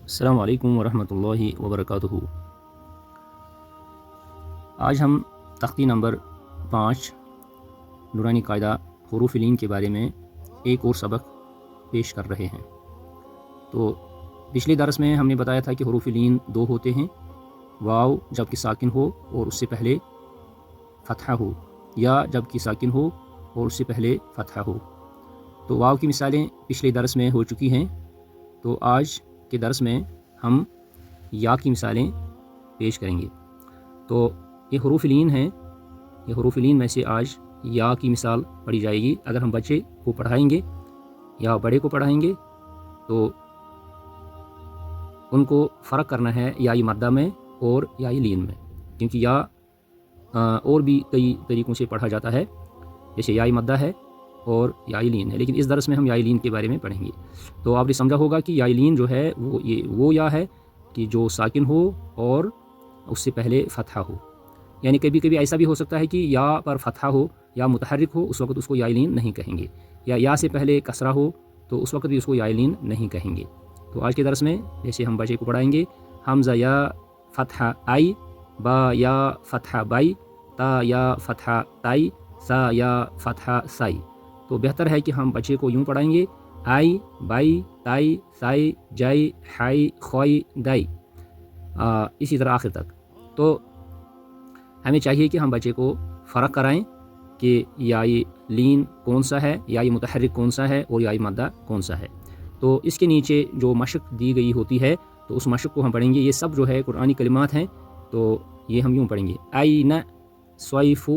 السلام علیکم ورحمۃ اللہ وبرکاتہ۔ آج ہم تختی نمبر 5 نورانی قاعدہ حروف لین کے بارے میں ایک اور سبق پیش کر رہے ہیں۔ تو پچھلے درس میں ہم نے بتایا تھا کہ حروف لین 2 ہوتے ہیں، واو جب کہ ساکن ہو اور اس سے پہلے فتحہ ہو، یا جب کہ ساکن ہو اور اس سے پہلے فتحہ ہو۔ تو واو کی مثالیں پچھلے درس میں ہو چکی ہیں، تو آج کے درس میں ہم یا کی مثالیں پیش کریں گے۔ تو یہ حروف لین ہیں، یہ حروف لین میں سے آج یا کی مثال پڑھی جائے گی۔ اگر ہم بچے کو پڑھائیں گے یا بڑے کو پڑھائیں گے تو ان کو فرق کرنا ہے یائی مدہ میں اور یائی لین میں، کیونکہ یا اور بھی کئی طریقوں سے پڑھا جاتا ہے، جیسے یائی مدہ ہے اور یائی لین ہے، لیکن اس درس میں ہم یائی لین کے بارے میں پڑھیں گے۔ تو آپ نے سمجھا ہوگا کہ یائی لین جو ہے وہ یا ہے کہ جو ساکن ہو اور اس سے پہلے فتحہ ہو، یعنی کبھی کبھی ایسا بھی ہو سکتا ہے کہ یا پر فتحہ ہو یا متحرک ہو، اس وقت اس کو یائی لین نہیں کہیں گے، یا سے پہلے کسرہ ہو تو اس وقت بھی اس کو یائی لین نہیں کہیں گے۔ تو آج کے درس میں جیسے ہم بچے کو پڑھائیں گے، حمزہ یا فتحہ آئی، با یا فتحہ بائی، تا یا فتحہ تائی، سا یا فتحہ سائی۔ تو بہتر ہے کہ ہم بچے کو یوں پڑھائیں گے، آئی، بائی، تائی، سائی، جائی، ہائی، خوائی، دائی، اسی طرح آخر تک۔ تو ہمیں چاہیے کہ ہم بچے کو فرق کرائیں کہ یائی لین کون سا ہے، یائی متحرک کون سا ہے اور یائی مدہ کون سا ہے۔ تو اس کے نیچے جو مشق دی گئی ہوتی ہے تو اس مشق کو ہم پڑھیں گے۔ یہ سب جو ہے قرآنی کلمات ہیں، تو یہ ہم یوں پڑھیں گے، آئین سویف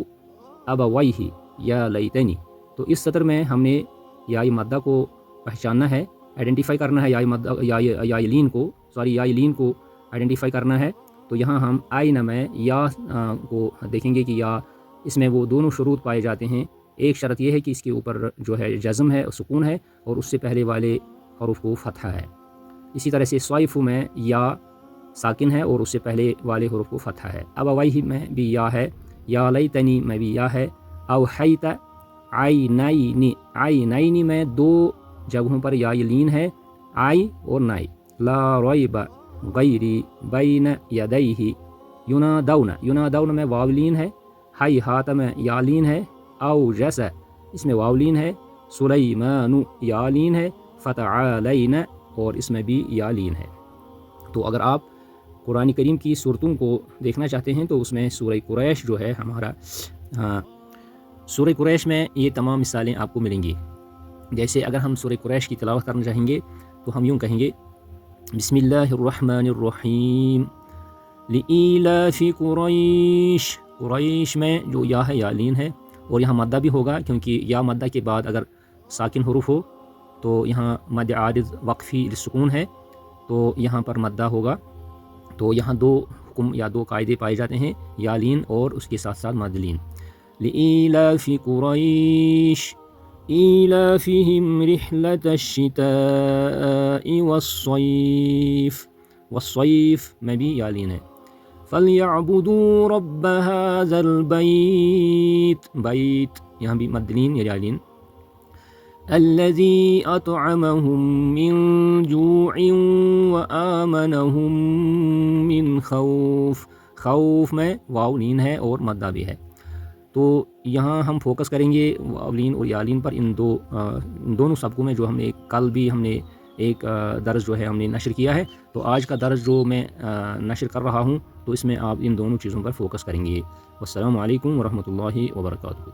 ابویہ یا لیتنی۔ تو اس سطر میں ہم نے یائی مدہ کو پہچاننا ہے، آئیڈینٹیفائی کرنا ہے، یائی لین کو آئیڈینٹیفائی کرنا ہے۔ تو یہاں ہم آئین میں یا کو دیکھیں گے کہ یا اس میں وہ دونوں شروط پائے جاتے ہیں۔ ایک شرط یہ ہے کہ اس کے اوپر جو ہے جزم ہے، سکون ہے، اور اس سے پہلے والے حروف کو فتحہ ہے۔ اسی طرح سے سوائف میں یا ساکن ہے اور اس سے پہلے والے حروف کو فتحہ ہے۔ ابویہ میں بھی یا ہے، یا لیتنی میں بھی یا ہے، اوحیت، عینین میں 2 جگہوں پر یا لین ہے، آئی اور نائی۔ لا ریب غیری بین یدیہ، ینادون میں واو لین ہے، ہیہات میں یا لین ہے، اوجس اس میں واو لین ہے، سلیمان یا لین ہے، فتعالین اور اس میں بھی یا لین ہے۔ تو اگر آپ قرآن کریم کی صورتوں کو دیکھنا چاہتے ہیں تو اس میں سورہ قریش جو ہے ہمارا، سورہ قریش میں یہ تمام مثالیں آپ کو ملیں گی۔ جیسے اگر ہم سورہ قریش کی تلاوت کرنا چاہیں گے تو ہم یوں کہیں گے، بسم اللہ الرحمن الرحیم، لإیلاف قریش۔ قریش میں جو یا ہے یا لین ہے، اور یہاں مدہ بھی ہوگا، کیونکہ یا مدہ کے بعد اگر ساکن حروف ہو تو یہاں مد عارض وقفی للسکون ہے، تو یہاں پر مدہ ہوگا۔ تو یہاں 2 حکم یا 2 قاعدے پائے جاتے ہیں، یا لین اور اس کے ساتھ ساتھ مد لین۔ لإیلاف قریش ایلافہم رحلۃ الشتاء والصیف، والصیف میں بھی یا لین ہے۔ فلیعبدوا رب ھذا البیت، بیت یہاں بھی مد لین یا لین۔ الذی اطعمہم من جوع وآمنہم من خوف، خوف میں واو لین ہے اور مدہ بھی ہے۔ تو یہاں ہم فوکس کریں گے واو لین اور یا لین پر، ان دونوں سبقوں میں جو ہم نے کل بھی ہم نے ایک درس جو ہے ہم نے نشر کیا ہے، تو آج کا درس جو میں نشر کر رہا ہوں تو اس میں آپ ان دونوں چیزوں پر فوکس کریں گے۔ والسلام علیکم ورحمۃ اللہ وبرکاتہ۔